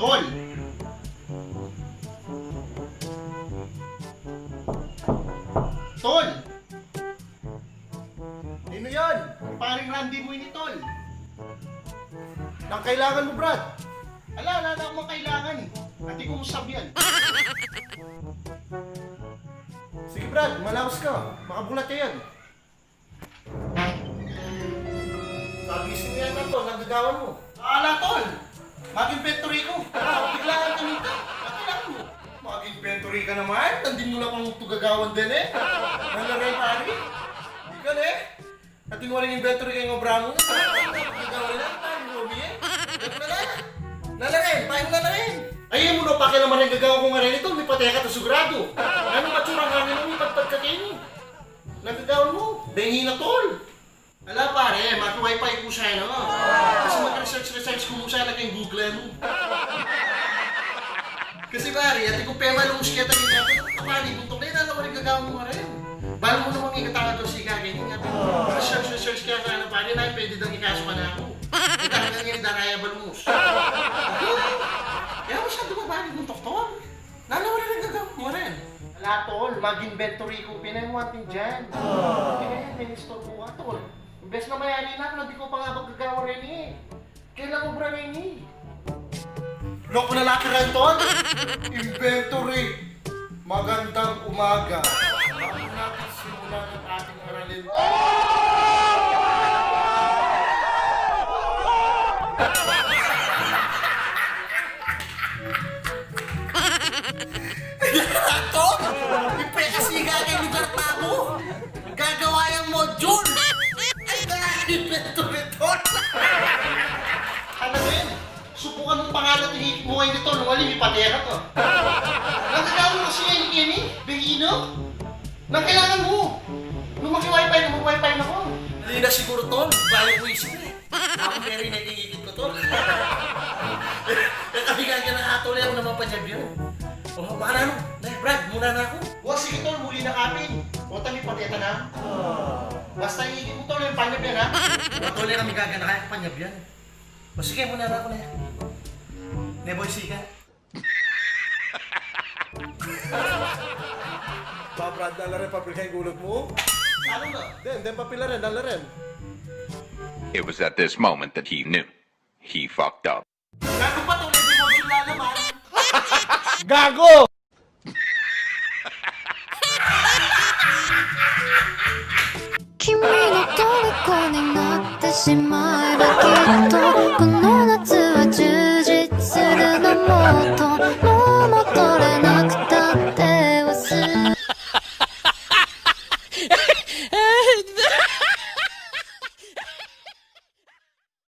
Tol! Tol! Sino yan? Paring Randy mo ini, Tol. Nang kailangan mo, Brad. Wala akong kailangan eh. Hindi ko usap yan. Sige, Brad, malawas ka. Makabulat ka yan. Sabisin mo yan na, Tol. Nagagawan mo. Tol! Mag-inventory ko. Biglaan ka nito. Kailangan mo. Mag-inventory ka naman. Nandin mo lang ang tugagawan din eh. Nalaray, pari. Hindi ka na eh. Natin mo rin inventory kayo ng obra mo. Tugagawan lang. Pari, Romy eh. Nalarin, paano nalarin? Ayaw mo na pakilaman ang gagawa ko nga rin ito. May pateka to sugrado. Anong matsurang hangin mo? May patpad ka kayo. Nagagawan mo. Bengi na, Tol. Ala pare, maki-wifi ko siya, no? Kasi mag-research ko mo siya na kayong Google mo. Kasi pare, ati ko pema lang siya tayo nga ito. Kapali, buntok na yun, alam ko rin gagawin mo nga rin. Balo mo namang ikatanga doon si Kagin. Research kaya ka na pare na, pwede daw ikaso ka na ako. Itanga nga nga ni Daraya Balmus. Kaya mo siya dumabali buntok, Tol. Nalawa rin gagawin mo rin. Ala, Tol, mag-inventory ko, pinamuhatin dyan. Kaya minister mo nga, Tol. Imbes na mayari na ako, hindi ko pa nga magagawa rin eh. Kailan ko bra rin eh. Loko na laki rin, Tol. Inventory. Magandang umaga. Bago natin simulan ang ating aralin. Ito? Ipekasiga kay lugar pa ako. Gagawa yung module. Inventory, Tol! Ano din? Subukan mong pangalan ng buhay nito nung wali, may patera to. Nagkakaroon mo siya yung Kenny, Begino? Nang kailangan mo. Nung maki-wifi na, mag-wifi na ko. Hindi na siguro, Tol. Balik mo isip eh. Ako pero yung nagigigit ko, Tol. Nakabigan ka ng atol yan, ako naman panyab yun. O, baka na ano? Brad, muna na ako. O, sige, Tol, muli na kami. O, tami, pateta na. Basta iigit mo, Tol, yung panyab yan, ha? O, Tol, yan kami gagana kaya panyab yan. O, sige, muna na ako na yan. Neboy, sika. Brad, dala rin papel kay gulot mo? Ano na? Den papel rin, dala rin. It was at this moment that he knew. He fucked up. Gago pa, Tol, hindi mo sila naman. Gago! 君の虜になってしまえばきっとこの夏は充実するのもっと